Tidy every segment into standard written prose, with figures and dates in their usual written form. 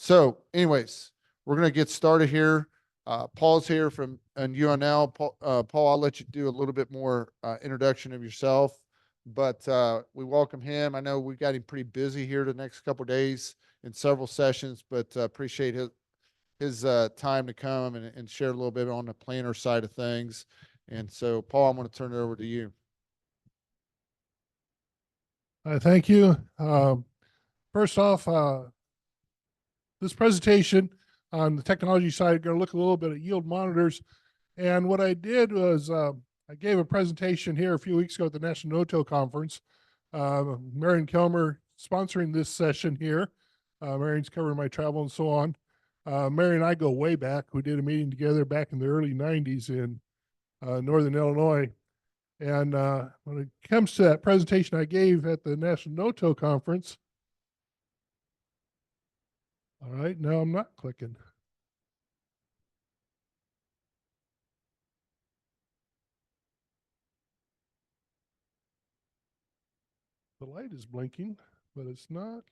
So anyways, we're going to get started here. Paul's here from UNL. Paul, I'll let you do a little bit more introduction of yourself, but we welcome him. I know we got him pretty busy here the next couple of days in several sessions, but appreciate his time to come and share a little bit on the planner side of things. And so, Paul, I'm going to turn it over to you. Thank you. First off, this presentation on the technology side, going to look a little bit at yield monitors. And what I did was I gave a presentation here a few weeks ago at the National No-Till Conference. Marion Kelmer sponsoring this session here. Marion's covering my travel and so on. Mary and I go way back. We did a meeting together back in the early 90s in Northern Illinois. And when it comes to that presentation I gave at the National No-Till Conference, all right, now I'm not clicking. The light is blinking, but it's not.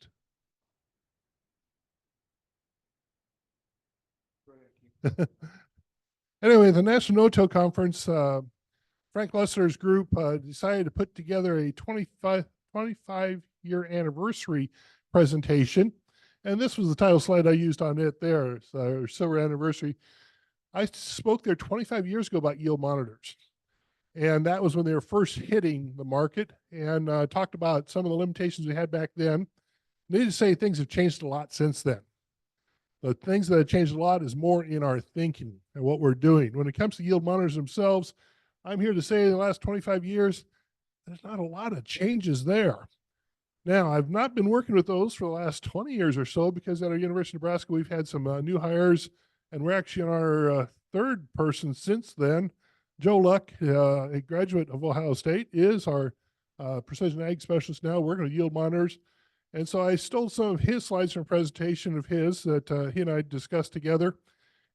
Anyway, the National No-Till Conference, Frank Lessner's group decided to put together a 25-year anniversary presentation. And this was the title slide I used on it there, so silver anniversary. I spoke there 25 years ago about yield monitors. And that was when they were first hitting the market, and talked about some of the limitations we had back then. Needless to say, things have changed a lot since then. The things that have changed a lot is more in our thinking and what we're doing. When it comes to yield monitors themselves, I'm here to say in the last 25 years, there's not a lot of changes there. Now, I've not been working with those for the last 20 years or so, because at our University of Nebraska, we've had some new hires, and we're actually on our third person since then. Joe Luck, a graduate of Ohio State, is our precision ag specialist now, working with yield monitors. And so I stole some of his slides from a presentation of his that he and I discussed together.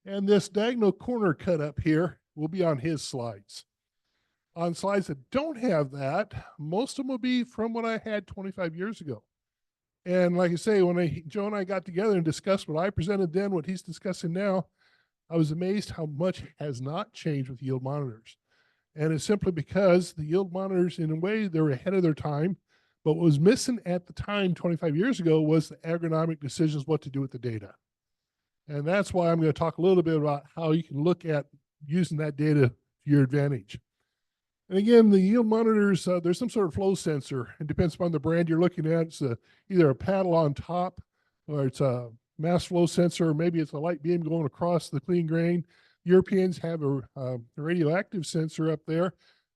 And this diagonal corner cut up here will be on his slides. On slides that don't have that, most of them will be from what I had 25 years ago. And like I say, when Joe and I got together and discussed what I presented then, what he's discussing now, I was amazed how much has not changed with yield monitors. And it's simply because the yield monitors, in a way, they're ahead of their time. But what was missing at the time 25 years ago was the agronomic decisions, what to do with the data. And that's why I'm going to talk a little bit about how you can look at using that data to your advantage. And again, the yield monitors, there's some sort of flow sensor. It depends upon the brand you're looking at. It's either a paddle on top, or it's a mass flow sensor, or maybe it's a light beam going across the clean grain. Europeans have a radioactive sensor up there.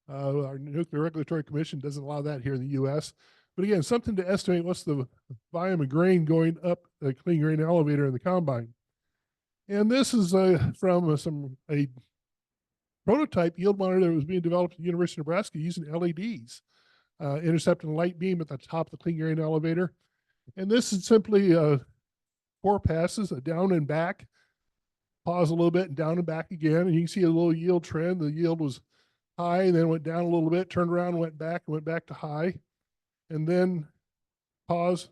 Our Nuclear Regulatory Commission doesn't allow that here in the U.S. But again, something to estimate what's the volume of grain going up the clean grain elevator in the combine. And this is from a prototype yield monitor that was being developed at the University of Nebraska using LEDs, intercepting a light beam at the top of the clean grain elevator. And this is simply 4 passes, a down and back, pause a little bit and down and back again. And you can see a little yield trend. The yield was high, and then went down a little bit, turned around, went back to high, and then pause,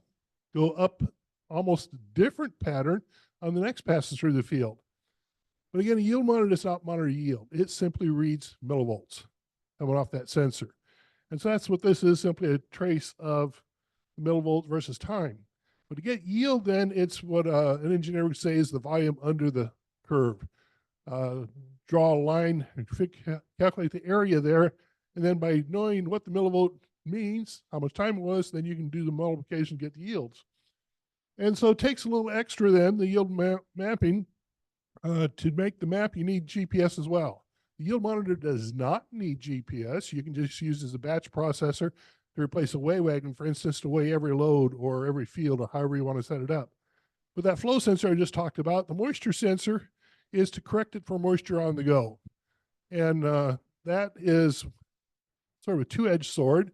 go up, almost a different pattern on the next passes through the field. But again, a yield monitor does not monitor yield. It simply reads millivolts coming off that sensor. And so that's what this is, simply a trace of millivolts versus time. But to get yield, then it's what an engineer would say is the volume under the curve. Draw a line, calculate the area there, and then by knowing what the millivolt means, how much time it was, then you can do the multiplication to get the yields. And so it takes a little extra then, the yield mapping. To make the map, you need GPS as well. The yield monitor does not need GPS. You can just use it as a batch processor to replace a weigh wagon, for instance, to weigh every load or every field, or however you want to set it up. But that flow sensor I just talked about, the moisture sensor, is to correct it for moisture on the go. And that is sort of a two-edged sword.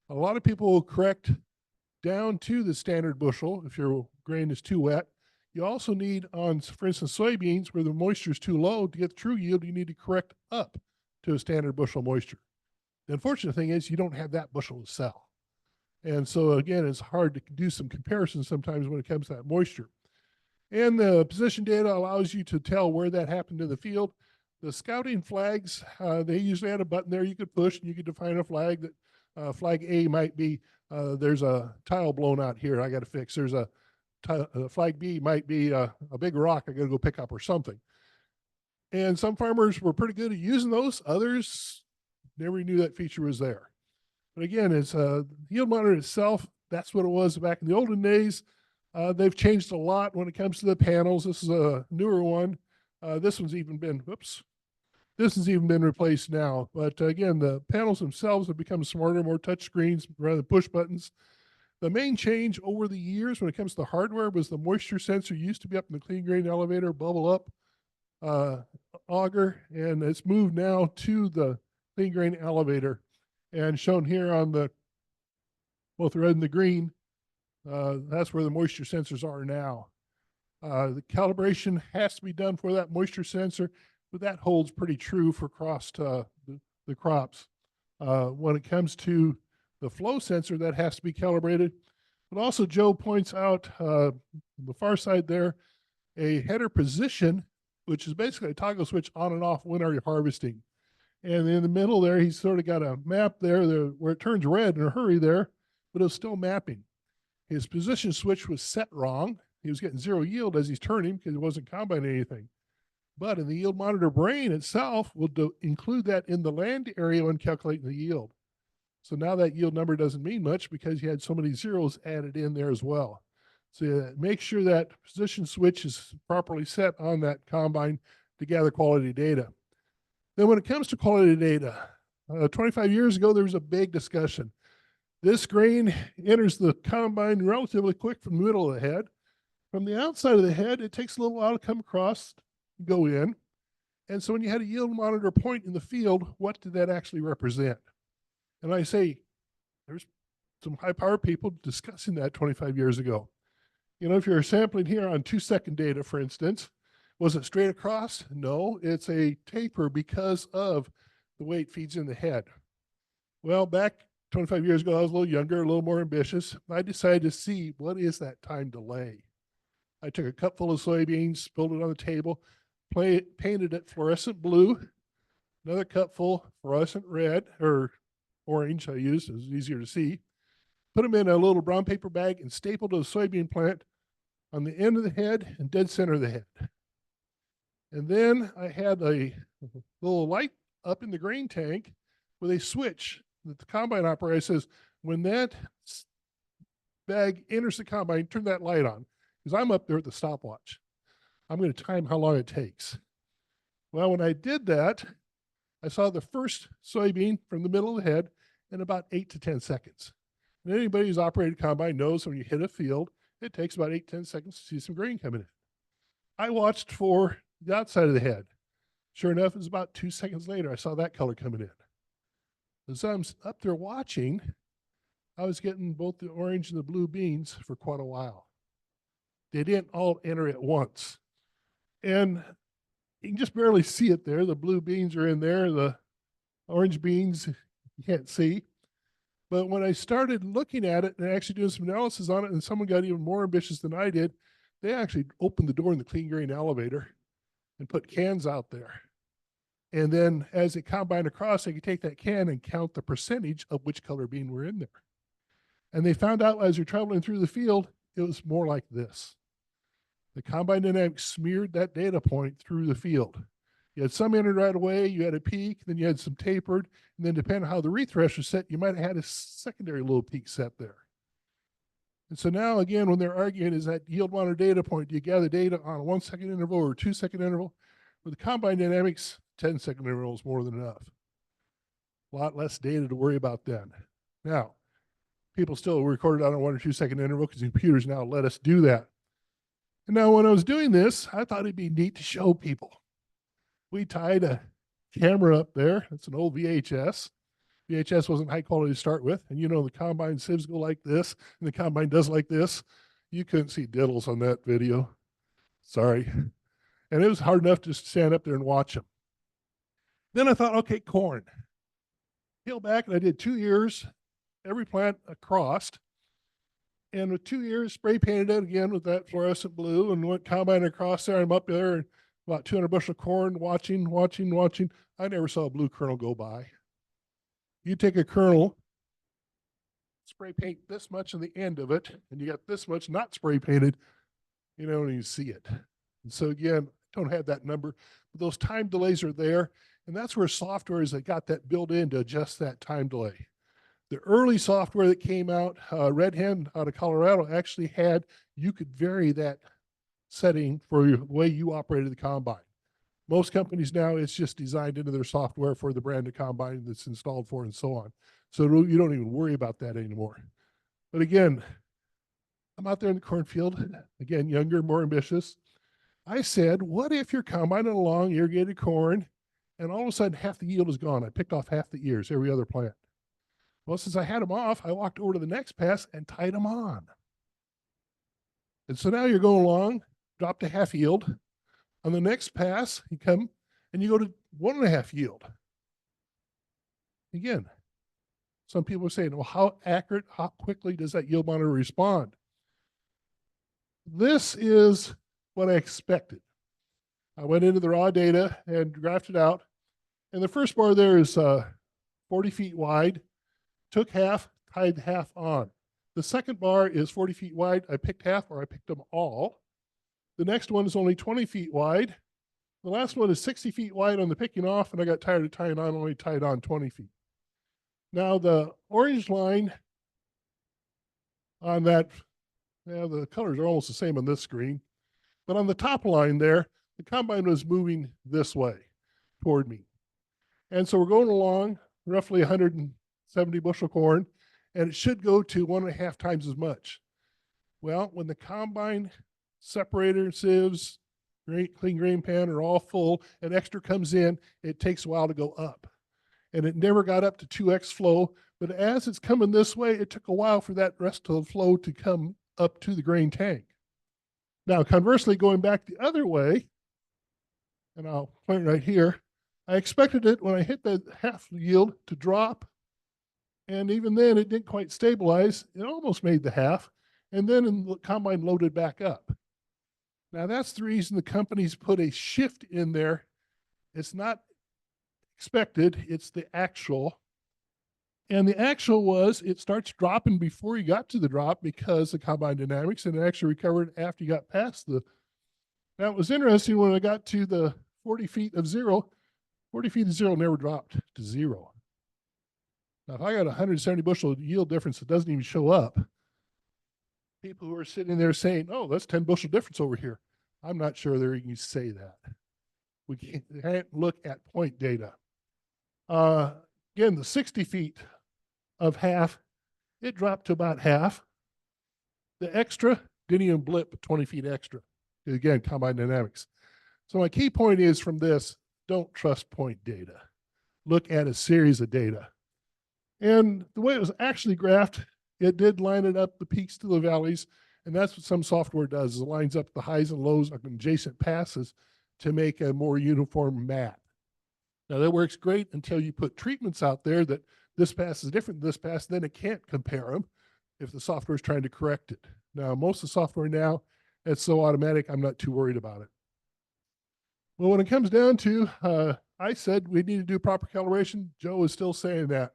A lot of people will correct down to the standard bushel if your grain is too wet. You also need on, for instance, soybeans, where the moisture is too low, to get true yield, you need to correct up to a standard bushel moisture. The unfortunate thing is you don't have that bushel to sell. And so again, it's hard to do some comparisons sometimes when it comes to that moisture. And the position data allows you to tell where that happened in the field. The scouting flags, they usually had a button there you could push and you could define a flag that flag A might be, there's a tile blown out here I got to fix. There's a flag B might be a big rock I got to go pick up or something. And some farmers were pretty good at using those. Others never knew that feature was there. But again, it's yield monitor itself. That's what it was back in the olden days. They've changed a lot when it comes to the panels. This is a newer one. This one's even been, whoops, this has even been replaced now. But again, the panels themselves have become smarter, more touch screens rather than push buttons. The main change over the years when it comes to hardware was the moisture sensor used to be up in the clean grain elevator, bubble up auger, and it's moved now to the clean grain elevator. And shown here on the both the red and the green, that's where the moisture sensors are now. The calibration has to be done for that moisture sensor, but that holds pretty true for across the crops. When it comes to the flow sensor, that has to be calibrated. But also Joe points out on the far side there, a header position, which is basically a toggle switch on and off when are you harvesting. And in the middle there, he's sort of got a map there where it turns red in a hurry there, but it's still mapping. His position switch was set wrong. He was getting zero yield as he's turning because he wasn't combining anything. But in the yield monitor brain itself will include that in the land area when calculating the yield. So now that yield number doesn't mean much because you had so many zeros added in there as well. So make sure that position switch is properly set on that combine to gather quality data. Then when it comes to quality data, 25 years ago, there was a big discussion. This grain enters the combine relatively quick from the middle of the head. From the outside of the head, it takes a little while to come across, go in. And so when you had a yield monitor point in the field, what did that actually represent? And I say, there's some high-powered people discussing that 25 years ago. You know, if you're sampling here on 2-second data, for instance, was it straight across? No, it's a taper because of the way it feeds in the head. Well, back 25 years ago, I was a little younger, a little more ambitious. I decided to see what is that time delay. I took a cup full of soybeans, spilled it on the table, painted it fluorescent blue, another cup full fluorescent red or orange I used, it was easier to see, put them in a little brown paper bag and stapled to the soybean plant on the end of the head and dead center of the head. And then I had a little light up in the grain tank with a switch that the combine operator says, when that bag enters the combine, turn that light on. Because I'm up there at the stopwatch. I'm going to time how long it takes. Well, when I did that, I saw the first soybean from the middle of the head in about 8 to 10 seconds. And anybody who's operated combine knows when you hit a field, it takes about 8 to 10 seconds to see some grain coming in. I watched for the outside of the head. Sure enough, it was about 2 seconds later, I saw that color coming in. As I'm up there watching, I was getting both the orange and the blue beans for quite a while. They didn't all enter at once. And you can just barely see it there. The blue beans are in there. The orange beans, you can't see. But when I started looking at it and actually doing some analysis on it, and someone got even more ambitious than I did, they actually opened the door in the clean grain elevator and put cans out there. And then as it combined across, they could take that can and count the percentage of which color bean were in there. And they found out as you're traveling through the field, it was more like this. The combine dynamics smeared that data point through the field. You had some entered right away, you had a peak, then you had some tapered, and then depending on how the refresh was set, you might have had a secondary little peak set there. And so now again, when they're arguing, is that yield monitor data point, do you gather data on a 1 second interval or a 2 second interval? With the combine dynamics, 10 second interval is more than enough. A lot less data to worry about then. Now, people still record it on a 1 or 2 second interval because computers now let us do that. And now when I was doing this, I thought it'd be neat to show people. We tied a camera up there. It's an old VHS. VHS wasn't high quality to start with. And you know, the combine sieves go like this and the combine does like this. You couldn't see diddles on that video. Sorry. And it was hard enough to stand up there and watch them. Then I thought, okay, corn. Peel back, and I did 2 years, every plant across. And with 2 years, spray painted it again with that fluorescent blue and went combine across there. I'm up there and about 200 bushel of corn, watching. I never saw a blue kernel go by. You take a kernel, spray paint this much on the end of it, and you got this much not spray painted, you don't even see it. And so again, don't have that number, but those time delays are there. And that's where software is that got that built in to adjust that time delay. The early software that came out, Red Hen out of Colorado actually had, you could vary that setting for the way you operated the combine. Most companies now, it's just designed into their software for the brand of combine that's installed for and so on. So you don't even worry about that anymore. But again, I'm out there in the cornfield, again, younger, more ambitious. I said, what if you're combining along irrigated corn and all of a sudden half the yield is gone? I picked off half the ears, every other plant. Well, since I had them off, I walked over to the next pass and tied them on. And so now you're going along, drop to half yield. On the next pass, you come and you go to 1.5 yield. Again, some people are saying, well, how accurate, how quickly does that yield monitor respond? This is what I expected. I went into the raw data and graphed it out. And the first bar there is 40 feet wide, took half, tied half on. The second bar is 40 feet wide. I picked half or I picked them all. The next one is only 20 feet wide. The last one is 60 feet wide on the picking off, and I got tired of tying on, only tied on 20 feet. Now the orange line on that, the colors are almost the same on this screen, but on the top line there, the combine was moving this way toward me. And so we're going along roughly 170 bushel corn, and it should go to 1.5 times as much. Well, when the combine separator, sieves, clean grain pan are all full and extra comes in, it takes a while to go up. And it never got up to 2x flow, but as it's coming this way, it took a while for that rest of the flow to come up to the grain tank. Now, conversely, going back the other way, and I'll point right here, I expected it when I hit the half yield to drop. And even then it didn't quite stabilize. It almost made the half. And then the combine loaded back up. Now that's the reason the companies put a shift in there. It's not expected, it's the actual. And the actual was, it starts dropping before you got to the drop because of combine dynamics, and it actually recovered after you got past the. Now it was interesting when I got to the 40 feet of zero, 40 feet of zero never dropped to zero. Now, if I got 170 bushel yield difference that doesn't even show up, people who are sitting there saying, oh, that's 10 bushel difference over here. I'm not sure they're even say that. We can't look at point data. Again, the 60 feet of half, it dropped to about half. The extra didn't even blip 20 feet extra. Again, combine dynamics. So my key point is from this, don't trust point data. Look at a series of data. And the way it was actually graphed, it did line it up the peaks to the valleys. And that's what some software does, is it lines up the highs and lows of adjacent passes to make a more uniform map. Now that works great until you put treatments out there that this pass is different than this pass, then it can't compare them if the software is trying to correct it. Now, most of the software now, it's so automatic, I'm not too worried about it. Well, when it comes down to, I said we need to do proper calibration. Joe is still saying that.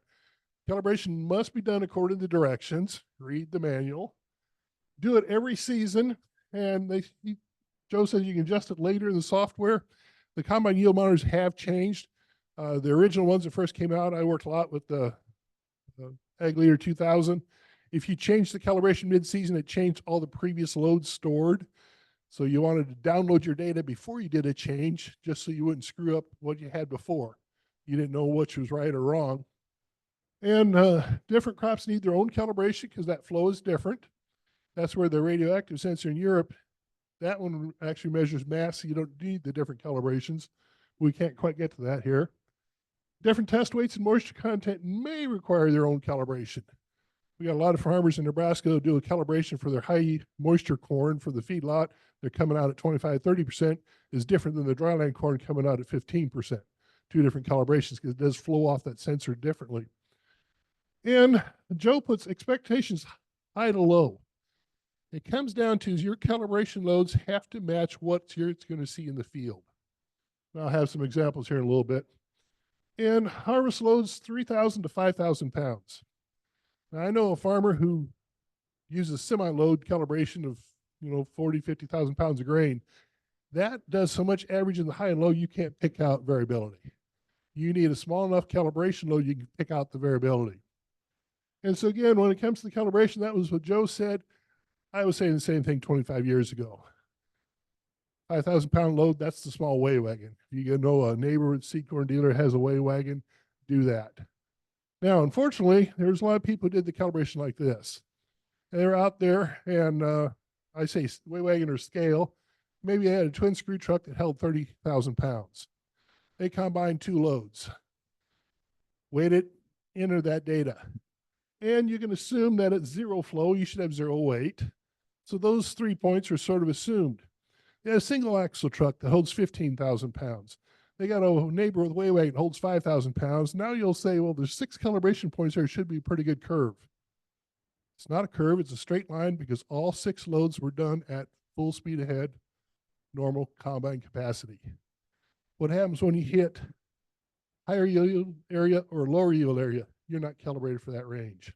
Calibration must be done according to directions. Read the manual. Do it every season. And Joe says you can adjust it later in the software. The combine yield monitors have changed. The original ones that first came out, I worked a lot with the Ag Leader 2000. If you change the calibration mid-season, it changed all the previous loads stored. So you wanted to download your data before you did a change, just so you wouldn't screw up what you had before. You didn't know which was right or wrong. And different crops need their own calibration because that flow is different. That's where the radioactive sensor in Europe, that one actually measures mass, so you don't need the different calibrations. We can't quite get to that here. Different test weights and moisture content may require their own calibration. We got a lot of farmers in Nebraska who do a calibration for their high moisture corn for the feedlot. They're coming out at 25, 30% is different than the dryland corn coming out at 15%. Two different calibrations because it does flow off that sensor differently. And Joe puts expectations high to low. It comes down to your calibration loads have to match what you're going to see in the field. I'll have some examples here in a little bit. And harvest loads 3,000 to 5,000 pounds. Now, I know a farmer who uses semi-load calibration of 40, 50,000 pounds of grain. That does so much average in the high and low, you can't pick out variability. You need a small enough calibration load, you can pick out the variability. And so again, when it comes to the calibration, that was what Joe said. I was saying the same thing 25 years ago. 5,000 pound load, that's the small weigh wagon. If you know a neighborhood seed corn dealer has a weigh wagon, do that. Now, unfortunately, there's a lot of people who did the calibration like this. They're out there and I say weigh wagon or scale, maybe they had a twin screw truck that held 30,000 pounds. They combined two loads, weighed it, enter that data. And you can assume that at zero flow, you should have zero weight. So those 3 points are sort of assumed. They had a single axle truck that holds 15,000 pounds. They got a neighbor with weigh wagon that holds 5,000 pounds. Now you'll say, well, there's 6 calibration points there. It should be a pretty good curve. It's not a curve. It's a straight line because all 6 loads were done at full speed ahead, normal combine capacity. What happens when you hit higher yield area or lower yield area? You're not calibrated for that range.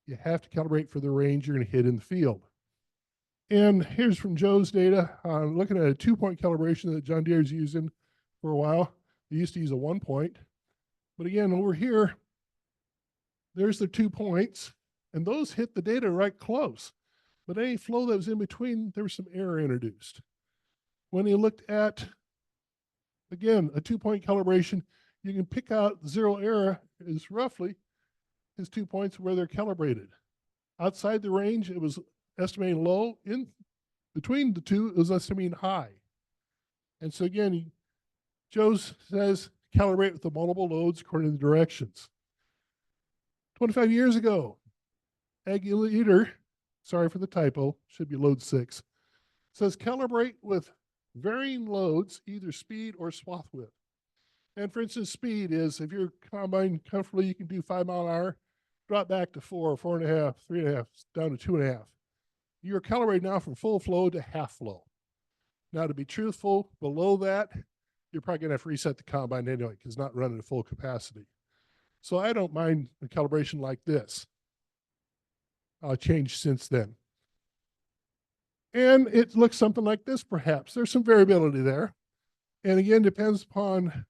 You have to calibrate for the range you're going to hit in the field. And here's from Joe's data. Looking at a 2-point calibration that John Deere's using for a while. They used to use a 1 point. But again, over here, there's the 2 points, and those hit the data right close. But any flow that was in between, there was some error introduced. When you looked at, again, a 2-point calibration, you can pick out zero error is roughly his 2 points where they're calibrated. Outside the range, it was estimating low. In between the two, it was estimating high. And so again, Joe says calibrate with the multiple loads according to the directions. 25 years ago, Ag Leader, sorry for the typo, should be load 6, says calibrate with varying loads, either speed or swath width. And for instance, speed is if you're combine comfortably, you can do 5 mile an hour, drop back to 4, 4.5, 3.5, down to 2.5. You're calibrated now from full flow to half flow. Now, to be truthful, below that, you're probably going to have to reset the combine anyway because it's not running at full capacity. So I don't mind a calibration like this. Changed since then. And it looks something like this, perhaps. There's some variability there. And again, depends upon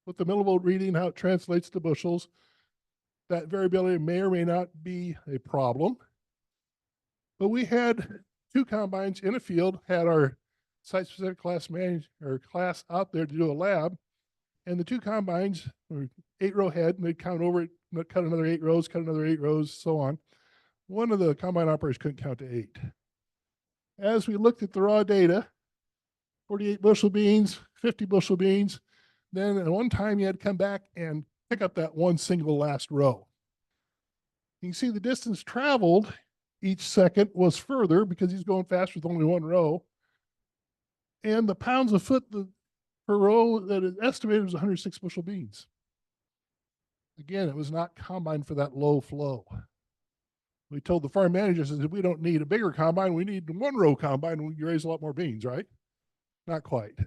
what the millivolt reading, how it translates to bushels. That variability may or may not be a problem. But we had 2 combines in a field, had our site-specific class out there to do a lab, and the 2 combines were 8-row head, and they'd count over it, cut another 8 rows, cut another 8 rows, so on. One of the combine operators couldn't count to 8. As we looked at the raw data, 48 bushel beans, 50 bushel beans, then at one time you had to come back and pick up that one single last row. You can see the distance traveled each second was further because he's going fast with only 1 row. And the pounds a foot per row that is estimated was 106 bushel beans. Again, it was not combined for that low flow. We told the farm managers that we don't need a bigger combine, we need 1 row combine and we raise a lot more beans, right? Not quite.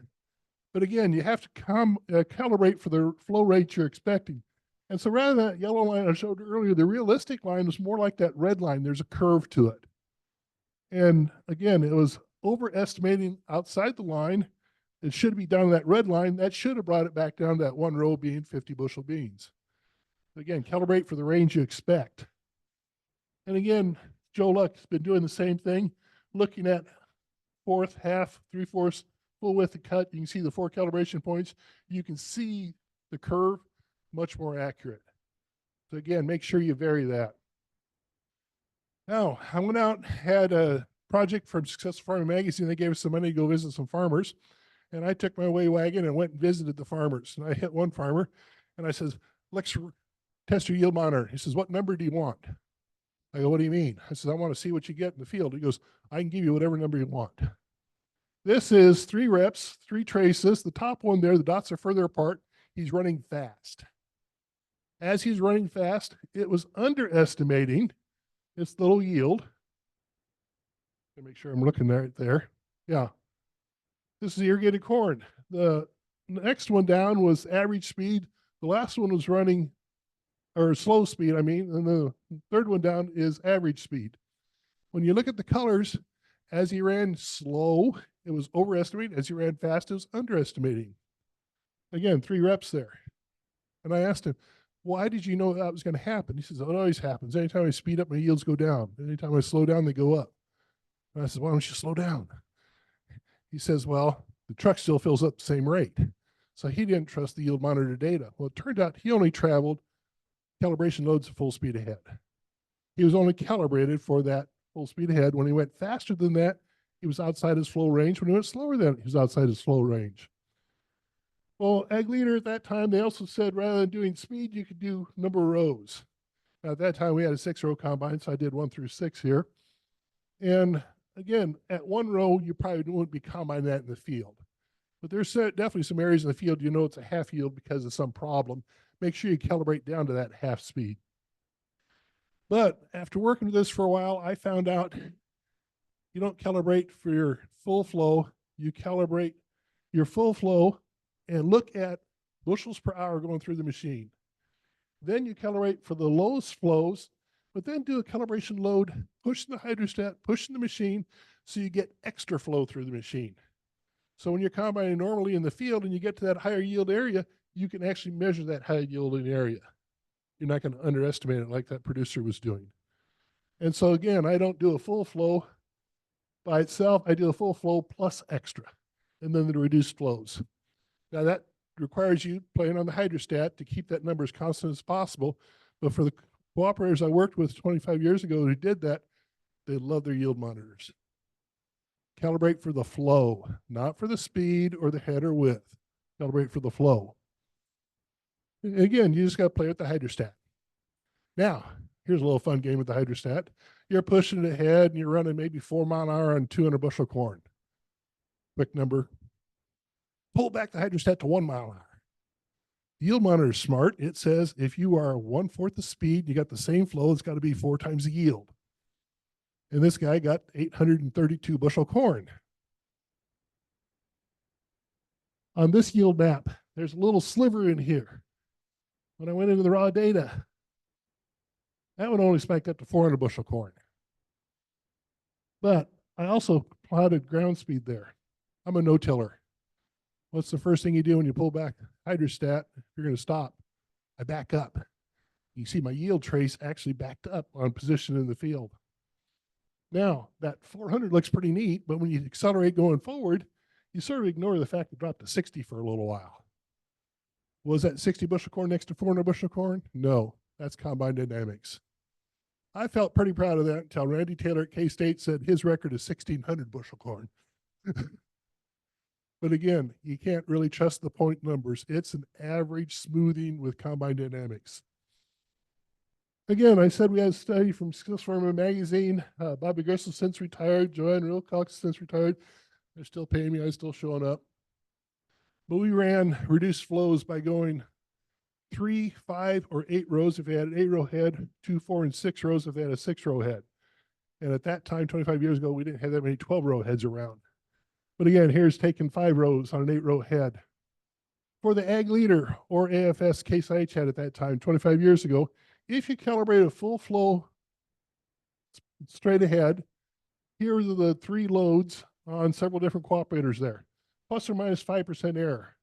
But again, you have to calibrate for the flow rate you're expecting. And so rather than that yellow line I showed earlier, the realistic line was more like that red line. There's a curve to it. And again, it was overestimating outside the line. It should be down to that red line. That should have brought it back down to that 1 row being 50 bushel beans. Again, calibrate for the range you expect. And again, Joe Luck's been doing the same thing, looking at 1/4, half, 3/4 full width of cut. You can see the 4 calibration points. You can see the curve much more accurate. So again, make sure you vary that. Now, I went out, had a project from Successful Farming Magazine. They gave us some money to go visit some farmers. And I took my weigh wagon and went and visited the farmers. And I hit one farmer and I says, let's test your yield monitor. He says, what number do you want? I go, what do you mean? I says, I want to see what you get in the field. He goes, I can give you whatever number you want. This is 3 reps, 3 traces. The top one there, the dots are further apart. He's running fast. As he's running fast, it was underestimating its little yield. Let me make sure I'm looking right there. Yeah. This is irrigated corn. The next one down was average speed. The last one was running, or slow speed, I mean, and the third one down is average speed. When you look at the colors, as he ran slow, it was overestimating. As he ran fast, it was underestimating. Again, 3 reps there. And I asked him, why did you know that was going to happen? He says, oh, it always happens. Anytime I speed up, my yields go down. Anytime I slow down, they go up. And I said, why don't you slow down? He says, well, the truck still fills up the same rate. So he didn't trust the yield monitor data. Well, it turned out he only traveled calibration loads at full speed ahead. He was only calibrated for that full speed ahead. When he went faster than that, he was outside his flow range. When he went slower than he was outside his flow range. Well, Ag Leader at that time, they also said rather than doing speed, you could do number of rows. Now, at that time, we had a 6-row combine, so I did 1 through 6 here. And again, at 1 row, you probably wouldn't be combining that in the field. But there's definitely some areas in the field you know it's a half yield because of some problem. Make sure you calibrate down to that half speed. But after working with this for a while, I found out you don't calibrate for your full flow. You calibrate your full flow and look at bushels per hour going through the machine. Then you calibrate for the lowest flows, but then do a calibration load, pushing the hydrostat, pushing the machine, so you get extra flow through the machine. So when you're combining normally in the field and you get to that higher yield area, you can actually measure that high yielding area. You're not going to underestimate it like that producer was doing. And so again, I don't do a full flow by itself. I do a full flow plus extra, and then the reduced flows. Now that requires you playing on the hydrostat to keep that number as constant as possible. But for the cooperators I worked with 25 years ago who did that, they love their yield monitors. Calibrate for the flow, not for the speed or the head or width. Calibrate for the flow. Again, you just got to play with the hydrostat. Now, here's a little fun game with the hydrostat. You're pushing it ahead and you're running maybe 4 mile an hour on 200 bushel corn. Quick number. Pull back the hydrostat to 1 mile an hour. Yield monitor is smart. It says if you are 1/4 the speed, you got the same flow, it's got to be 4 times the yield. And this guy got 832 bushel corn. On this yield map, there's a little sliver in here. When I went into the raw data, that one only spiked up to 400 bushel corn. But I also plotted ground speed there. I'm a no-tiller. What's the first thing you do when you pull back hydrostat? If you're going to stop, I back up. You see my yield trace actually backed up on position in the field. Now, that 400 looks pretty neat, but when you accelerate going forward, you sort of ignore the fact it dropped to 60 for a little while. Was that 60 bushel corn next to 400 bushel corn? No, that's combine dynamics. I felt pretty proud of that until Randy Taylor at K-State said his record is 1,600 bushel corn. But again, you can't really trust the point numbers. It's an average smoothing with combine dynamics. Again, I said we had a study from Skills Farmer magazine. Bobby Grissel since retired. Joanne Wilcox since retired. They're still paying me. I'm still showing up. But we ran reduced flows by going 3, 5, or 8 rows if they had an 8-row head, 2, 4, and 6 rows if they had a 6-row head. And at that time, 25 years ago, we didn't have that many 12-row heads around. But again, here's taking 5 rows on an 8-row head. For the Ag Leader or AFS case I had at that time, 25 years ago, if you calibrate a full flow straight ahead, here are the 3 loads on several different cooperators there, plus or minus 5% error.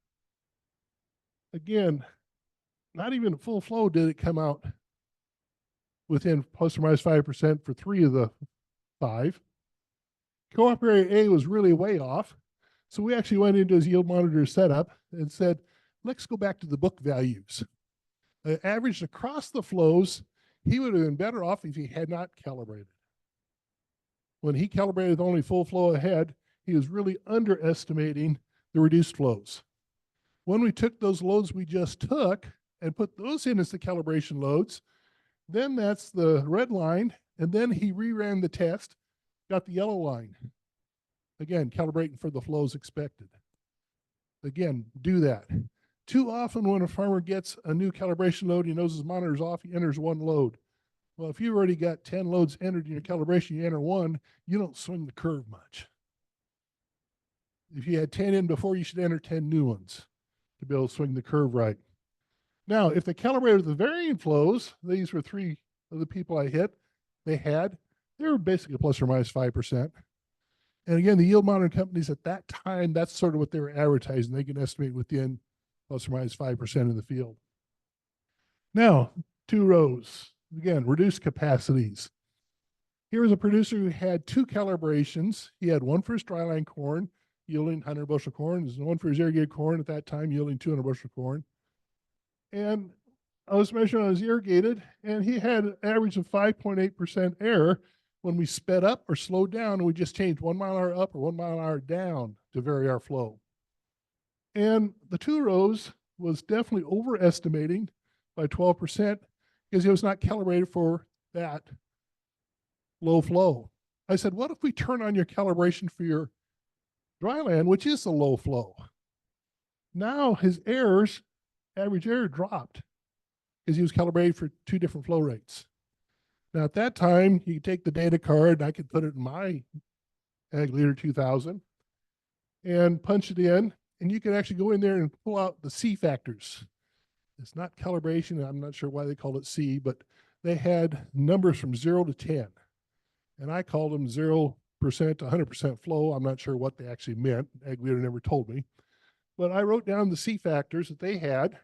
Again, not even a full flow did it come out within plus or minus 5% for 3 of the 5. Cooperator A was really way off. So we actually went into his yield monitor setup and said, let's go back to the book values. Averaged across the flows, he would have been better off if he had not calibrated. When he calibrated only full flow ahead, he was really underestimating the reduced flows. When we took those loads we just took and put those in as the calibration loads, then that's the red line, and then he reran the test, got the yellow line. Again, calibrating for the flows expected. Again, do that. Too often when a farmer gets a new calibration load, he knows his monitor's off, he enters 1 load. Well, if you've already got 10 loads entered in your calibration, you enter one, you don't swing the curve much. If you had 10 in before, you should enter 10 new ones to be able to swing the curve right. Now, if they calibrated the varying flows, these were 3 of the people I hit, they were basically plus or minus 5%. And again, the yield monitoring companies at that time, that's sort of what they were advertising. They can estimate within plus or minus 5% in the field. Now, 2 rows. Again, reduced capacities. Here was a producer who had 2 calibrations. He had one for his dryland corn, yielding 100 bushel corn. There's one for his irrigated corn at that time, yielding 200 bushel corn. And I was measuring on his irrigated, and he had an average of 5.8% error when we sped up or slowed down, and we just changed 1 mile an hour up or 1 mile an hour down to vary our flow. And the 2 rows was definitely overestimating by 12% because he was not calibrated for that low flow. I said, what if we turn on your calibration for your dryland, which is the low flow? Now his average error dropped because he was calibrated for 2 different flow rates. Now at that time, you could take the data card, and I could put it in my Ag Leader 2000 and punch it in, and you can actually go in there and pull out the C factors. It's not calibration. I'm not sure why they called it C, but they had numbers from 0 to 10. And I called them 0% to 100% flow. I'm not sure what they actually meant. Ag Leader never told me. But I wrote down the C factors that they had,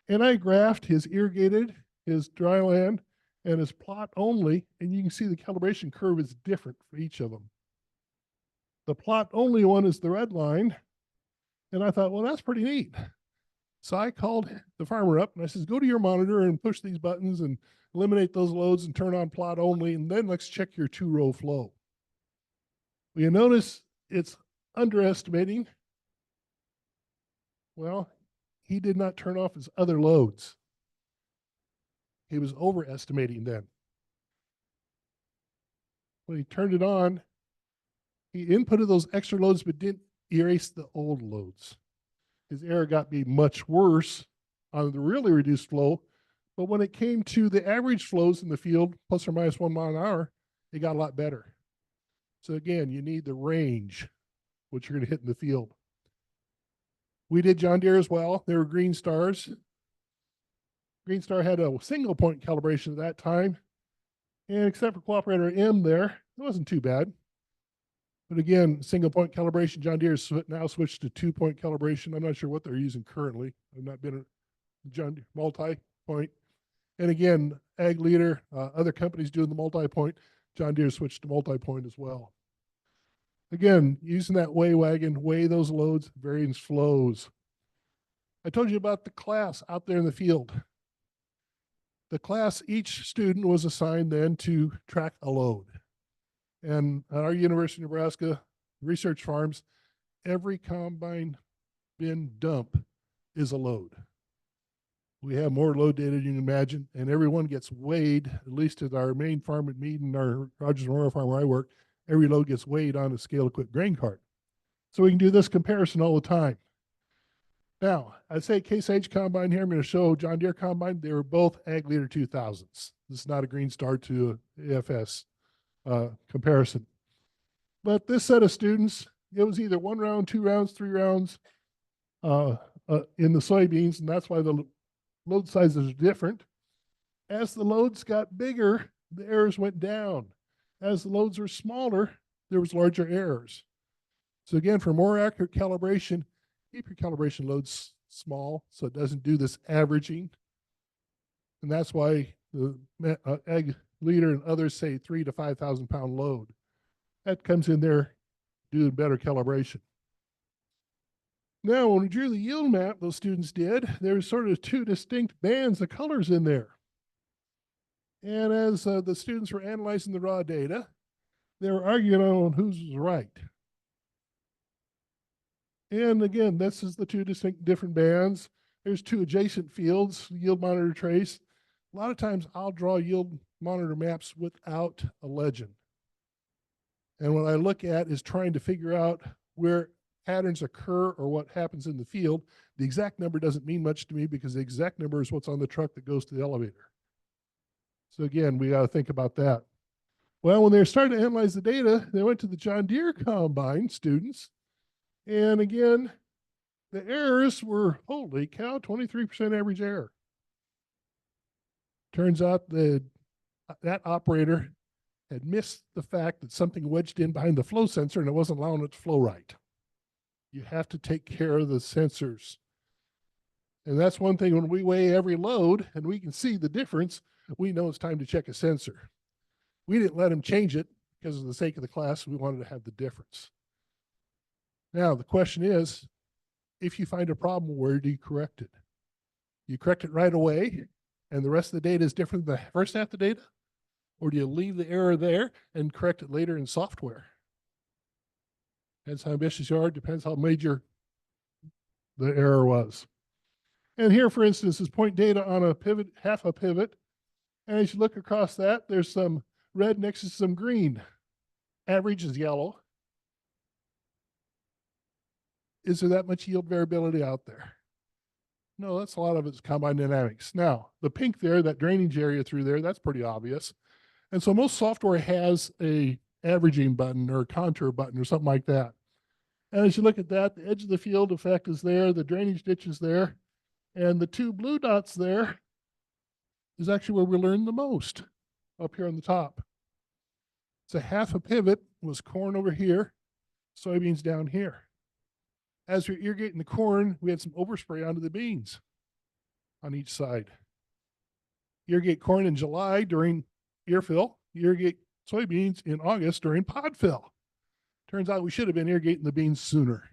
and I graphed his irrigated, his dryland, and his plot only, and you can see the calibration curve is different for each of them. The plot only one is the red line, and I thought, well, that's pretty neat. So I called the farmer up, and I says, go to your monitor and push these buttons and eliminate those loads and turn on plot only, and then let's check your 2-row flow. Well, you notice it's underestimating. Well, he did not turn off his other loads. He was overestimating then. When he turned it on, he inputted those extra loads but didn't erase the old loads. His error got to be much worse on the really reduced flow, but when it came to the average flows in the field, plus or minus 1 mile an hour, it got a lot better. So again, you need the range, what you're going to hit in the field. We did John Deere as well. They were Green Stars. Green Star had a single point calibration at that time. And except for cooperator M there, it wasn't too bad. But again, single point calibration, John Deere's now switched to 2-point calibration. I'm not sure what they're using currently. I've not been a John Deere multi-point. And again, Ag Leader, other companies doing the multi-point. John Deere switched to multi-point as well. Again, using that weigh wagon, weigh those loads, variance flows. I told you about the class out there in the field. The class, each student was assigned then to track a load. And at our University of Nebraska research farms, every combine bin dump is a load. We have more load data than you can imagine, and everyone gets weighed, at least at our main farm at Mead and our Rogers Memorial Farm where I work, every load gets weighed on a scale equipped grain cart. So we can do this comparison all the time. Now, I'd say Case IH combine here, I'm going to show John Deere combine. They were both Ag Leader 2000s. This is not a Green Star to AFS comparison. But this set of students, it was either 1 round, 2 rounds, 3 rounds in the soybeans, and that's why the load sizes are different. As the loads got bigger, the errors went down. As the loads were smaller, there was larger errors. So again, for more accurate calibration, keep your calibration loads small so it doesn't do this averaging. And that's why the Ag Leader and others say 3,000 to 5,000 pound load. That comes in there doing better calibration. Now, when we drew the yield map those students did, there was sort of 2 distinct bands of colors in there. And as the students were analyzing the raw data, they were arguing on whose was right. And again, this is the 2 distinct different bands. There's 2 adjacent fields, yield monitor trace. A lot of times I'll draw yield monitor maps without a legend. And what I look at is trying to figure out where patterns occur or what happens in the field. The exact number doesn't mean much to me because the exact number is what's on the truck that goes to the elevator. So again, we got to think about that. Well, when they were starting to analyze the data, they went to the John Deere combine students. And again, the errors were, holy cow, 23% average error. Turns out that operator had missed the fact that something wedged in behind the flow sensor and it wasn't allowing it to flow right. You have to take care of the sensors. And that's one thing when we weigh every load and we can see the difference, we know it's time to check a sensor. We didn't let them change it because of the sake of the class. We wanted to have the difference. Now, the question is, if you find a problem, where do you correct it? You correct it right away and the rest of the data is different than the first half of the data? Or do you leave the error there and correct it later in software? Depends how ambitious you are, depends how major the error was. And here, for instance, is point data on a pivot, half a pivot. And as you look across that, there's some red next to some green. Average is yellow. Is there that much yield variability out there? No, that's a lot of it's combine dynamics. Now, the pink there, that drainage area through there, that's pretty obvious. And so most software has a averaging button or a contour button or something like that. And as you look at that, the edge of the field effect is there, the drainage ditch is there, and the two blue dots there is actually where we learned the most, up here on the top. So half a pivot was corn over here, soybeans down here. As we're irrigating the corn, we had some overspray onto the beans on each side. Irrigate corn in July during ear fill, irrigate soybeans in August during pod fill. Turns out we should have been irrigating the beans sooner.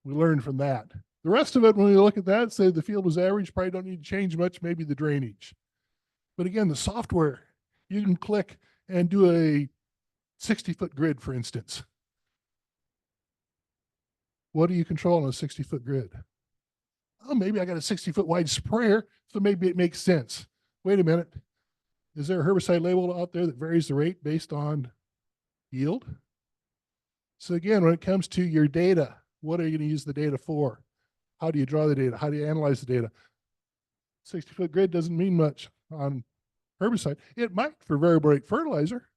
We learned from that. The rest of it, when we look at that, say the field was average, probably don't need to change much, maybe the drainage. But again, the software, you can click and do a 60-foot grid, for instance. What do you control on a 60-foot grid? Oh, maybe I got a 60-foot wide sprayer, so maybe it makes sense. Wait a minute. Is there a herbicide label out there that varies the rate based on yield? So again, when it comes to your data, what are you going to use the data for? How do you draw the data? How do you analyze the data? 60-foot grid doesn't mean much on herbicide. It might for variable rate fertilizer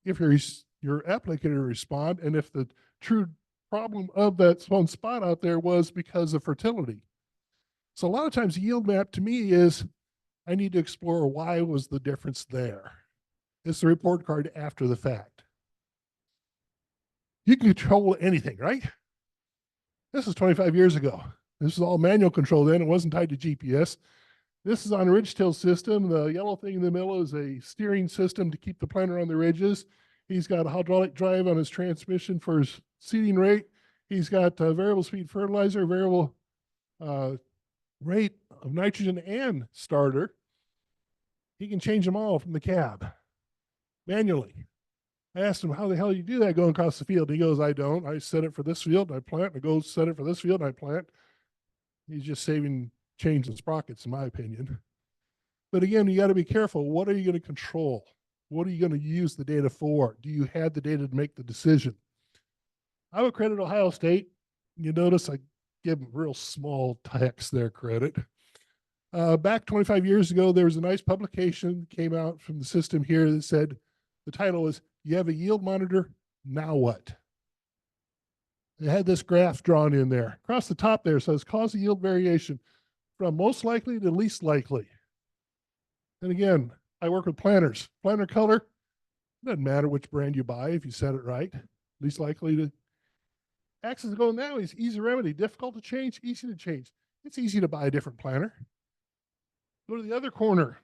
if your applicator respond and if the true problem of that one spot out there was because of fertility. So a lot of times the yield map to me is I need to explore why was the difference there. It's the report card after the fact. You can control anything, right? This is 25 years ago. This is all manual control then. It wasn't tied to GPS. This is on a ridge till system. The yellow thing in the middle is a steering system to keep the planter on the ridges. He's got a hydraulic drive on his transmission for his seeding rate. He's got variable speed fertilizer, variable rate of nitrogen and starter. He can change them all from the cab manually. I asked him, how the hell do you do that going across the field? He goes, I don't. I set it for this field and I plant. I go set it for this field and I plant. He's just saving change and sprockets, in my opinion. But again, you got to be careful. What are you going to control? What are you going to use the data for? Do you have the data to make the decision? I would credit Ohio State. You notice I give them real small text there credit. Back 25 years ago, there was a nice publication that came out from the system here that said, the title was, you have a yield monitor, now what? They had this graph drawn in there. Across the top there says cause of yield variation from most likely to least likely. And again, I work with planters. Planter color, doesn't matter which brand you buy if you set it right. Least likely to. Axis going that way is easy remedy. Difficult to change, easy to change. It's easy to buy a different planter. Go to the other corner.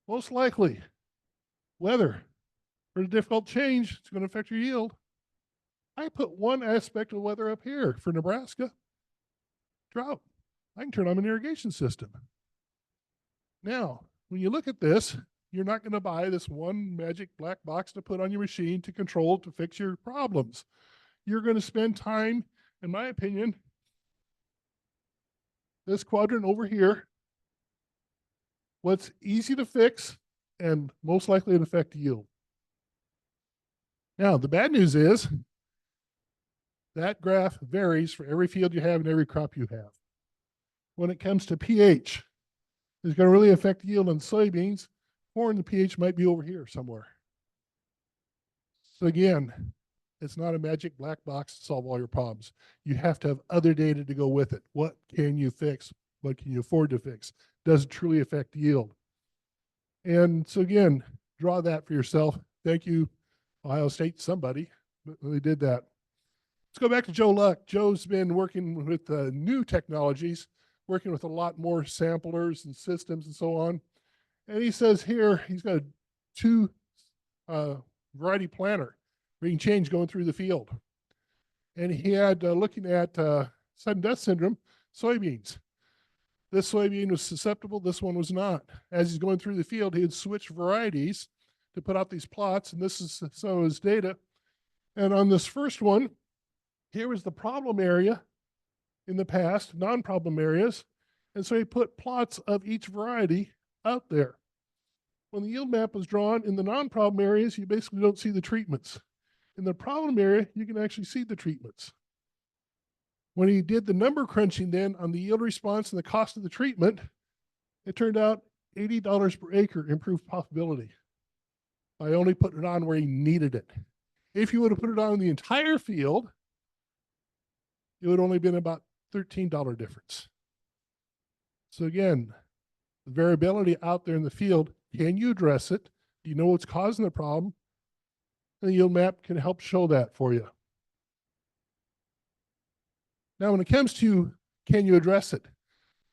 Most likely, weather. For the difficult change, it's going to affect your yield. I put one aspect of weather up here for Nebraska. Drought. I can turn on an irrigation system. Now, when you look at this, you're not going to buy this one magic black box to put on your machine to control, to fix your problems. You're going to spend time, in my opinion, this quadrant over here, what's easy to fix and most likely to affect yield. Now, the bad news is that graph varies for every field you have and every crop you have. When it comes to pH, is going to really affect yield on soybeans. Corn, the pH might be over here somewhere. So again, it's not a magic black box to solve all your problems. You have to have other data to go with it. What can you fix? What can you afford to fix? Does it truly affect yield? And so again, draw that for yourself. Thank you, Ohio State, somebody, but they did that. Let's go back to Joe Luck. Joe's been working with new technologies, working with a lot more samplers and systems and so on. And he says here, he's got a two variety planner, reading change going through the field. And he had looking at sudden death syndrome, soybeans. This soybean was susceptible, this one was not. As he's going through the field, he would switch varieties to put out these plots, and this is some of his data. And on this first one, here was the problem area in the past, non-problem areas. And so he put plots of each variety out there. When the yield map was drawn in the non-problem areas, you basically don't see the treatments. In the problem area, you can actually see the treatments. When he did the number crunching then on the yield response and the cost of the treatment, it turned out $80 per acre improved profitability by only putting it on where he needed it. If you would have put it on the entire field, it would only been about $13 difference. So again, the variability out there in the field, can you address it? Do you know what's causing the problem? And the yield map can help show that for you. Now, when it comes to can you address it?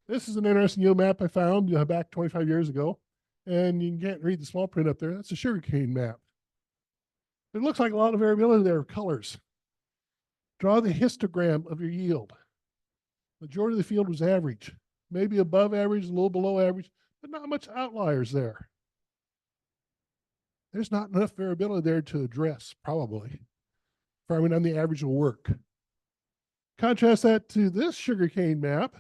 This is an interesting yield map I found back 25 years ago. And you can't read the small print up there. That's a sugarcane map. It looks like a lot of variability there of colors. Draw the histogram of your yield. Majority of the field was average, maybe above average, a little below average, but not much outliers there. There's not enough variability there to address, probably. Farming on the average will work. Contrast that to this sugarcane map.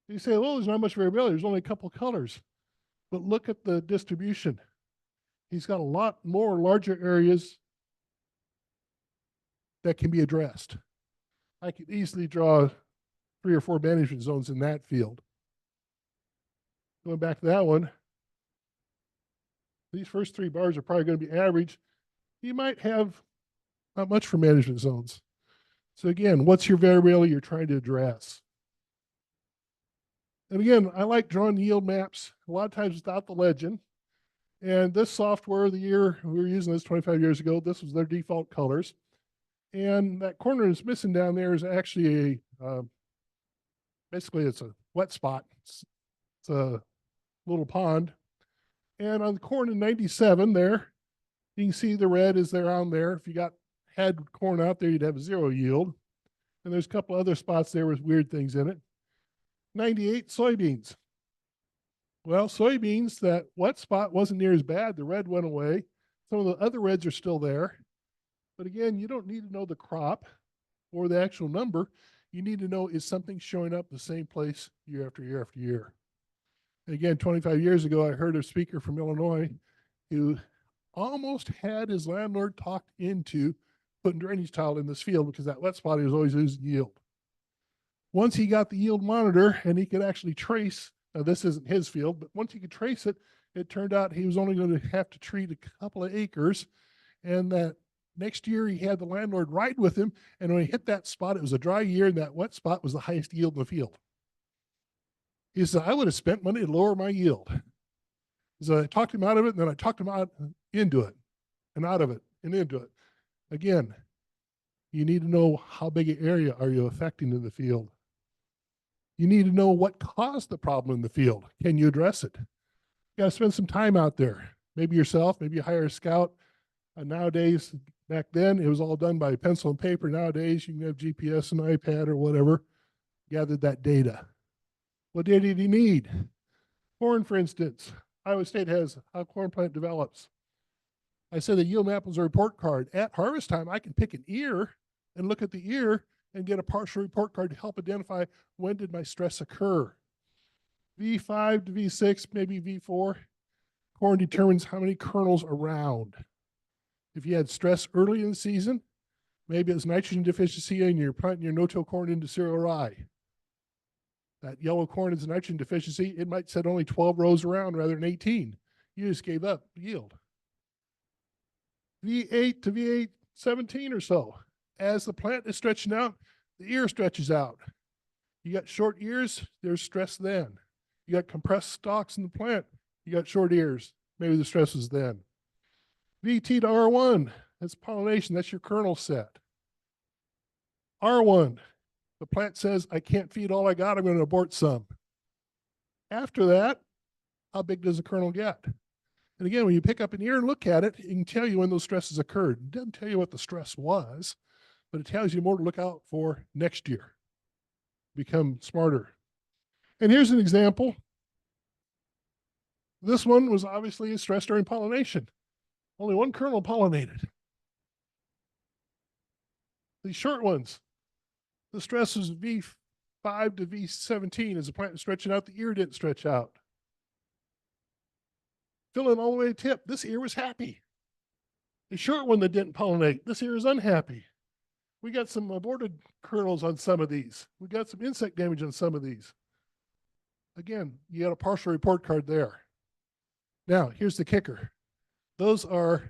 You say, well, there's not much variability. There's only a couple colors. But look at the distribution. He's got a lot more larger areas that can be addressed. I could easily draw 3 or 4 management zones in that field. Going back to that one, these first 3 bars are probably going to be average. You might have not much for management zones. So again, what's your variability you're trying to address? And again, I like drawing yield maps a lot of times without the legend. And this software, the year we were using this 25 years ago, this was their default colors. And that corner that's missing down there is actually basically it's a wet spot. It's a little pond. And on the corn in 97 there, you can see the red is there on there. If you had corn out there, you'd have 0 yield. And there's a couple other spots there with weird things in it. 98 soybeans. Well, soybeans, that wet spot wasn't near as bad. The red went away. Some of the other reds are still there. But again, you don't need to know the crop or the actual number. You need to know, is something showing up the same place year after year after year? And again, 25 years ago, I heard a speaker from Illinois who almost had his landlord talked into putting drainage tile in this field because that wet spot he was always losing yield. Once he got the yield monitor and he could actually trace, now this isn't his field, but once he could trace it, it turned out he was only going to have to treat a couple of acres. And that next year he had the landlord ride with him. And when he hit that spot, it was a dry year and that wet spot was the highest yield in the field. He said, I would have spent money to lower my yield. So I talked him out of it, and then I talked him out into it and out of it and into it. Again, you need to know how big an area are you affecting in the field. You need to know what caused the problem in the field. Can you address it? You got to spend some time out there. Maybe yourself, maybe you hire a scout. Nowadays, back then, it was all done by pencil and paper. Nowadays, you can have GPS and iPad or whatever. Gathered that data. What data do you need? Corn, for instance. Iowa State has how corn plant develops. I said the yield map was a report card. At harvest time, I can pick an ear and look at the ear and get a partial report card to help identify when did my stress occur. V5 to V6, maybe V4. Corn determines how many kernels around. If you had stress early in the season, maybe it's nitrogen deficiency and you're planting your no-till corn into cereal rye. That yellow corn is a nitrogen deficiency. It might set only 12 rows around rather than 18. You just gave up yield. V8 to V8, 17 or so. As the plant is stretching out, the ear stretches out. You got short ears, there's stress then. You got compressed stalks in the plant, you got short ears. Maybe the stress is then. VT to R1, that's pollination, that's your kernel set. R1, the plant says, I can't feed all I got, I'm going to abort some. After that, how big does the kernel get? And again, when you pick up an ear and look at it, it can tell you when those stresses occurred. It doesn't tell you what the stress was, but it tells you more to look out for next year. Become smarter. And here's an example. This one was obviously a stress during pollination. Only one kernel pollinated. These short ones, the stress was V5 to V17 as the plant was stretching out, the ear didn't stretch out. Filling all the way to tip, this ear was happy. The short one that didn't pollinate, this ear is unhappy. We got some aborted kernels on some of these. We got some insect damage on some of these. Again, you got a partial report card there. Now, here's the kicker. Those are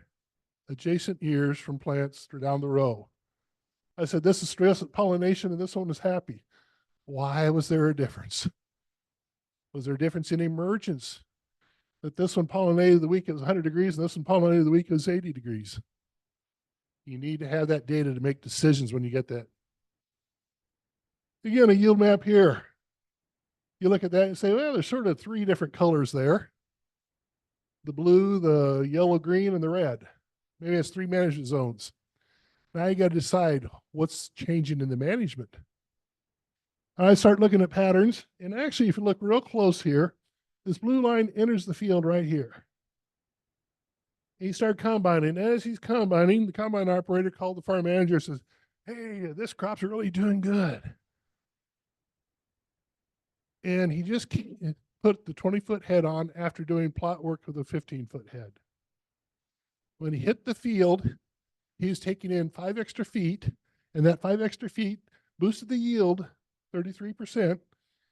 adjacent ears from plants that are down the row. I said, this is stress at pollination and this one is happy. Why was there a difference? Was there a difference in emergence? That this one pollinated the week it was 100 degrees and this one pollinated the week it was 80 degrees. You need to have that data to make decisions when you get that. Again, a yield map here. You look at that and say, well, there's sort of three different colors there. The blue, the yellow, green, and the red. Maybe it's 3 management zones. Now you got to decide what's changing in the management. I start looking at patterns, and actually, if you look real close here, this blue line enters the field right here. He started combining. As he's combining, the combine operator called the farm manager and says, hey, this crop's really doing good. And he just put the 20-foot head on after doing plot work with a 15-foot head. When he hit the field, he was taking in 5 extra feet, and that 5 extra feet boosted the yield 33%,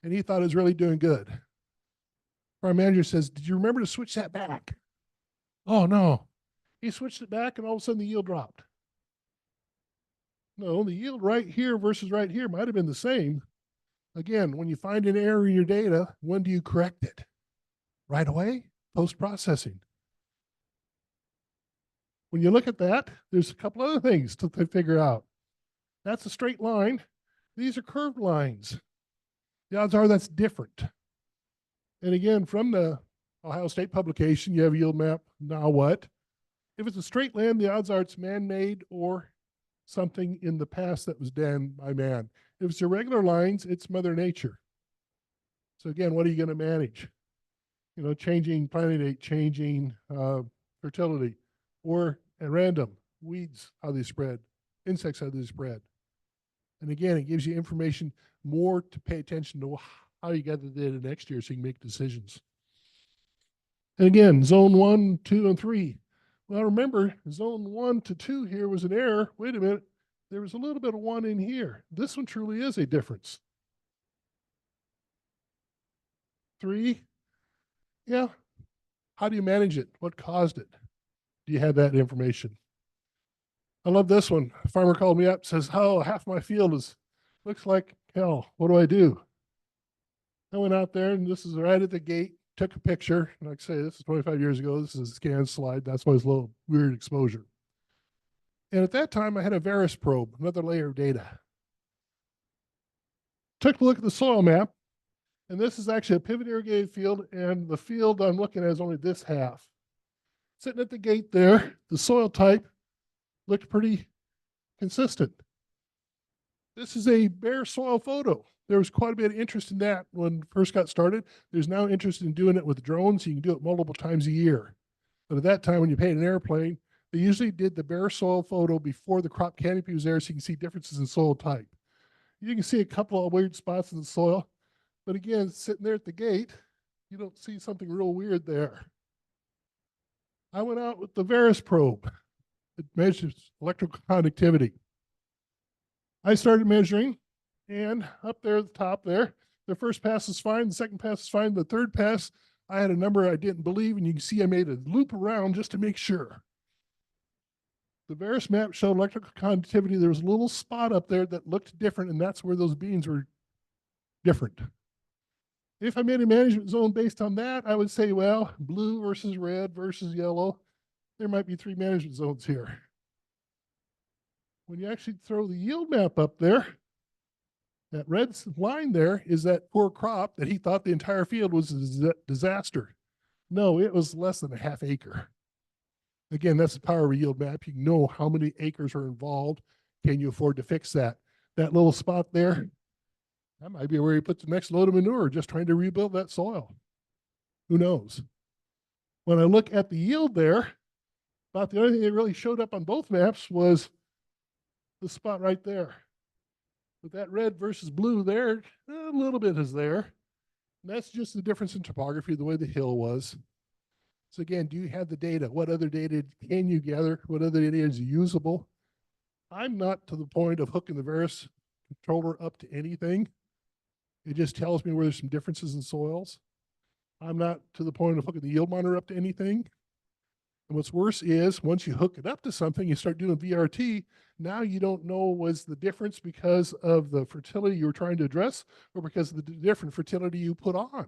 and he thought it was really doing good. Our manager says, did you remember to switch that back? Oh, no. He switched it back, and all of a sudden the yield dropped. No, the yield right here versus right here might have been the same. Again, when you find an error in your data, when do you correct it? Right away? Post-processing. When you look at that, there's a couple other things to figure out. That's a straight line. These are curved lines. The odds are that's different. And again, from the Ohio State publication, you have a yield map. Now what? If it's a straight line, the odds are it's man-made or something in the past that was done by man. If it's irregular lines, it's Mother Nature. So again, what are you going to manage? You know, changing planting date, changing fertility, or at random, weeds, how they spread, insects, how they spread. And again, it gives you information more to pay attention to how you got the data next year so you can make decisions. And again, zone 1, 2, and 3. Well, remember, zone 1 to 2 here was an error. Wait a minute. There was a little bit of 1 in here. This one truly is a difference. 3, yeah. How do you manage it? What caused it? Do you have that information? I love this one. A farmer called me up, says, oh, half my field looks like hell. What do I do? I went out there, and this is right at the gate, took a picture. Like I say, this is 25 years ago. This is a scan slide. That's why it's a little weird exposure. And at that time, I had a Varus probe, another layer of data. Took a look at the soil map, and this is actually a pivot irrigated field, and the field I'm looking at is only this half. Sitting at the gate there, the soil type looked pretty consistent. This is a bare soil photo. There was quite a bit of interest in that when it first got started. There's now interest in doing it with drones. You can do it multiple times a year. But at that time, when you paid an airplane, they usually did the bare soil photo before the crop canopy was there so you can see differences in soil type. You can see a couple of weird spots in the soil. But again, sitting there at the gate, you don't see something real weird there. I went out with the Varus probe. It measures electrical conductivity. I started measuring, and up there at the top there, The first pass is fine. The second pass is fine. The third pass, I had a number I didn't believe, and you can see I made a loop around just to make sure. The Varus map showed electrical conductivity. There was a little spot up there that looked different, and that's where those beans were different. If I made a management zone based on that, I would say, well, blue versus red versus yellow, there might be 3 management zones here. When you actually throw the yield map up there, that red line there is that poor crop that he thought the entire field was a disaster. No, it was less than a half acre. Again, that's the power of a yield map. You know how many acres are involved. Can you afford to fix that? That little spot there, that might be where you put the next load of manure, just trying to rebuild that soil. Who knows? When I look at the yield there, about the only thing that really showed up on both maps was the spot right there. With that red versus blue there, a little bit is there. And that's just the difference in topography, the way the hill was. So again, do you have the data? What other data can you gather? What other data is usable? I'm not to the point of hooking the Varus controller up to anything. It just tells me where there's some differences in soils. I'm not to the point of hooking the yield monitor up to anything. And what's worse is once you hook it up to something, you start doing VRT, now you don't know was the difference because of the fertility you were trying to address or because of the different fertility you put on.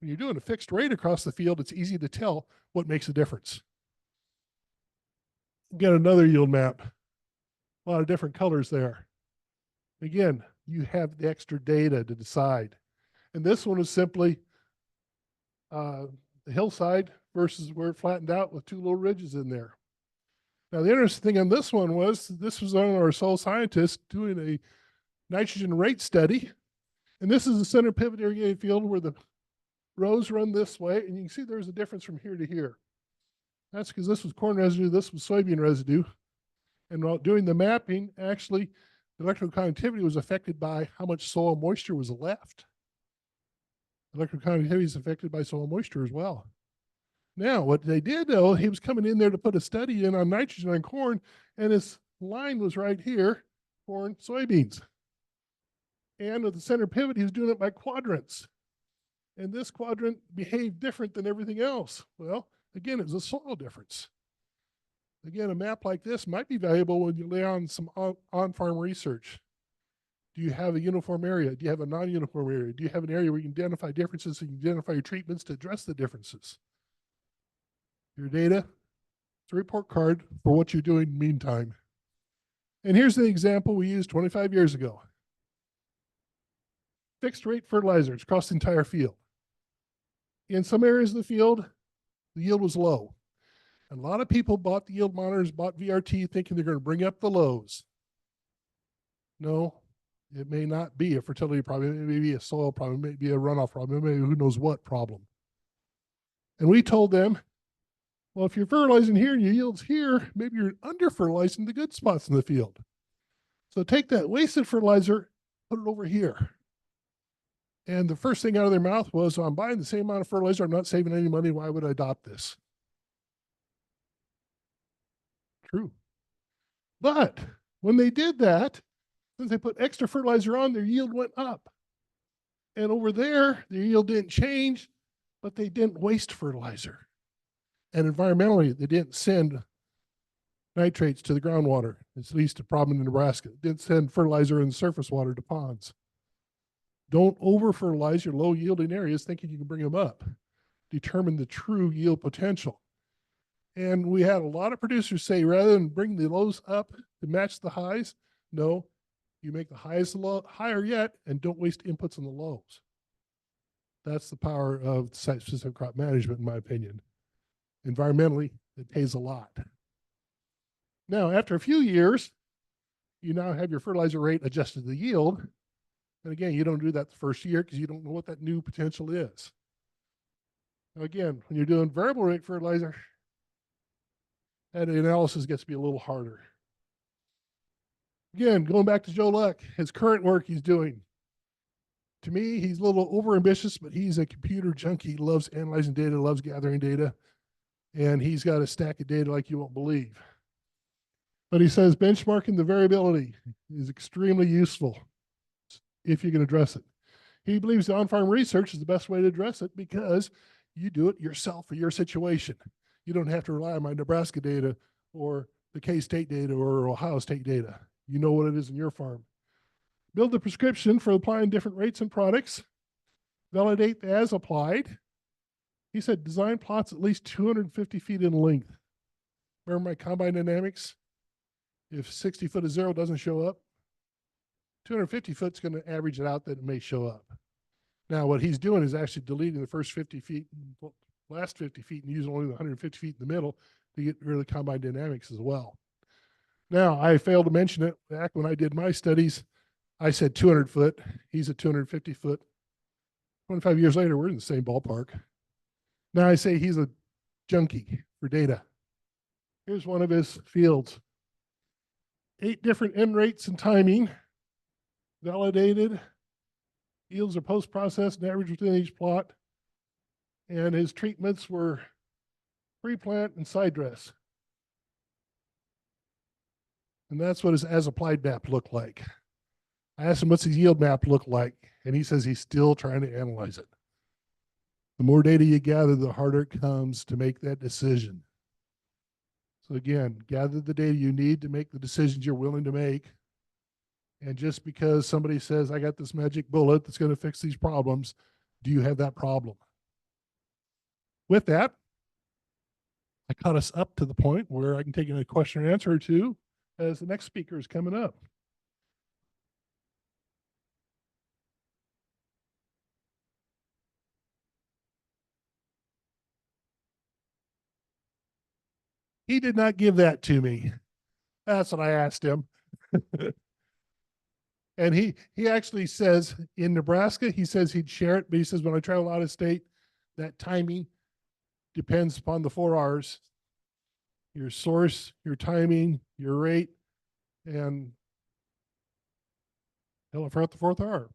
When you're doing a fixed rate across the field, it's easy to tell what makes a difference. Get another yield map. A lot of different colors there. Again, you have the extra data to decide. And this one is simply the hillside versus where it flattened out with 2 little ridges in there. Now, the interesting thing on this one was this was on our soil scientist doing a nitrogen rate study. And this is the center pivot irrigated field where the rows run this way. And you can see there's a difference from here to here. That's because this was corn residue, this was soybean residue. And while doing the mapping, actually, the electrical conductivity was affected by how much soil moisture was left. Electrical conductivity is affected by soil moisture as well. Now, what they did, though, he was coming in there to put a study in on nitrogen on corn, and his line was right here, corn, soybeans. And with the center pivot, he was doing it by quadrants. And this quadrant behaved different than everything else. Well, again, it was a soil difference. Again, a map like this might be valuable when you lay on some on-farm research. Do you have a uniform area? Do you have a non-uniform area? Do you have an area where you can identify differences and you can identify your treatments to address the differences? Your data, it's a report card for what you're doing in the meantime. And here's the example we used 25 years ago. Fixed rate fertilizers across the entire field. In some areas of the field, the yield was low. And a lot of people bought the yield monitors, bought VRT thinking they're going to bring up the lows. No, it may not be a fertility problem. It may be a soil problem. It may be a runoff problem. It may be who knows what problem. And we told them, well, if you're fertilizing here and your yield's here, maybe you're under fertilizing the good spots in the field. So take that wasted fertilizer, put it over here. And the first thing out of their mouth was, I'm buying the same amount of fertilizer. I'm not saving any money. Why would I adopt this? True. But when they did that, since they put extra fertilizer on, their yield went up. And over there, their yield didn't change, but they didn't waste fertilizer. And environmentally, they didn't send nitrates to the groundwater. It's at least a problem in Nebraska. They didn't send fertilizer in surface water to ponds. Don't over-fertilize your low-yielding areas thinking you can bring them up. Determine the true yield potential. And we had a lot of producers say, rather than bring the lows up to match the highs, no, you make the highs higher yet and don't waste inputs on the lows. That's the power of site-specific crop management, in my opinion. Environmentally, it pays a lot. Now, after a few years, you now have your fertilizer rate adjusted to the yield. And again, you don't do that the first year because you don't know what that new potential is. Now again, when you're doing variable rate fertilizer, that analysis gets to be a little harder. Again, going back to Joe Luck, his current work he's doing. To me, he's a little overambitious, but he's a computer junkie. He loves analyzing data, loves gathering data, and he's got a stack of data like you won't believe. But he says benchmarking the variability is extremely useful if you can address it. He believes the on-farm research is the best way to address it because you do it yourself for your situation. You don't have to rely on my Nebraska data or the K-State data or Ohio State data. You know what it is in your farm. Build the prescription for applying different rates and products. Validate as applied. He said design plots at least 250 feet in length. Remember my combine dynamics? If 60 foot of zero doesn't show up, 250 foot is going to average it out that it may show up. Now, what he's doing is actually deleting the first 50 feet, last 50 feet, and using only the 150 feet in the middle to get rid of the combine dynamics as well. Now, I failed to mention it back when I did my studies. I said 200 foot. He's at 250 foot. 25 years later, we're in the same ballpark. Now I say he's a junkie for data. Here's one of his fields. 8 different end rates and timing, validated. Yields are post-processed and average within each plot. And his treatments were pre-plant and side dress. And that's what his as-applied map looked like. I asked him, what's his yield map look like? And he says he's still trying to analyze it. The more data you gather, the harder it comes to make that decision. So again, gather the data you need to make the decisions you're willing to make. And just because somebody says, I got this magic bullet that's going to fix these problems, do you have that problem? With that, I caught us up to the point where I can take a question and answer or two as the next speaker is coming up. He did not give that to me. That's what I asked him. And he actually says in Nebraska, he says he'd share it, but he says when I travel out of state, that timing depends upon the 4 R's. Your source, your timing, your rate, and hell, I forgot the 4th R.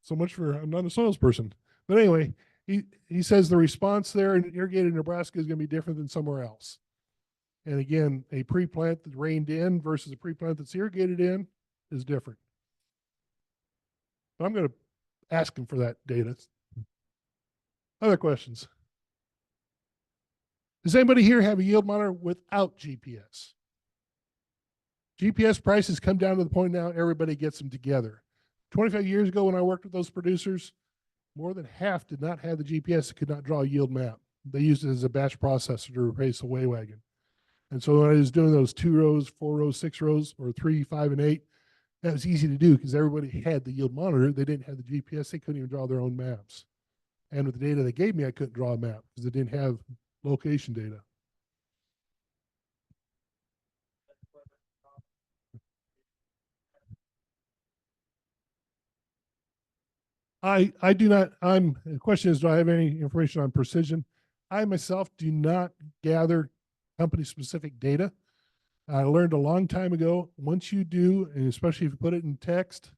So much for I'm not a soils person. But anyway, he says the response there in irrigated Nebraska is going to be different than somewhere else. And again, a pre-plant that's rained in versus a pre-plant that's irrigated in is different. But I'm going to ask him for that data. Other questions? Does anybody here have a yield monitor without GPS? GPS prices come down to the point now everybody gets them together. 25 years ago when I worked with those producers, more than half did not have the GPS that could not draw a yield map. They used it as a batch processor to replace a weigh wagon. And so when I was doing those 2 rows, 4 rows, 6 rows, or 3, 5, and 8, that was easy to do because everybody had the yield monitor. They didn't have the GPS. They couldn't even draw their own maps. And with the data they gave me, I couldn't draw a map because they didn't have location data. I do not, the question is, do I have any information on precision? I myself do not gather company specific data. I learned a long time ago, once you do, and especially if you put it in text,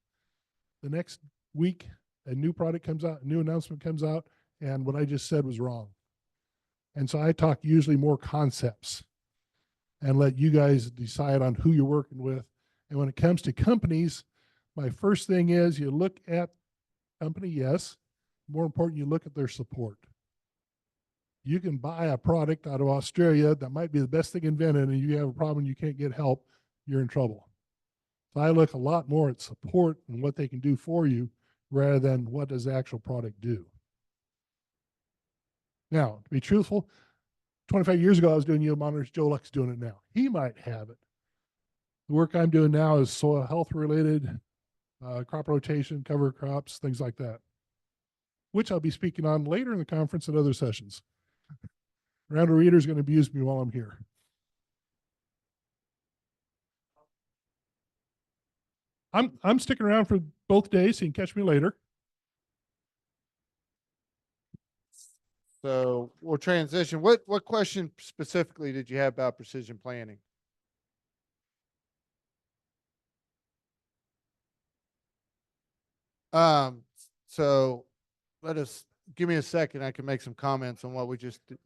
the next week, a new product comes out, a new announcement comes out, and what I just said was wrong. And so I talk usually more concepts and let you guys decide on who you're working with. And when it comes to companies, my first thing is you look at company, yes. More important, you look at their support. You can buy a product out of Australia that might be the best thing invented, and you have a problem and you can't get help, you're in trouble. So I look a lot more at support and what they can do for you rather than what does the actual product do. Now, to be truthful, 25 years ago, I was doing yield monitors. Joe Luck's doing it now. He might have it. The work I'm doing now is soil health related, crop rotation, cover crops, things like that, which I'll be speaking on later in the conference and other sessions. Round of readers going to abuse me while I'm here. I'm sticking around for both days, so you can catch me later. So we'll transition. What question specifically did you have about precision planning? So give me a second. I can make some comments on what we just did.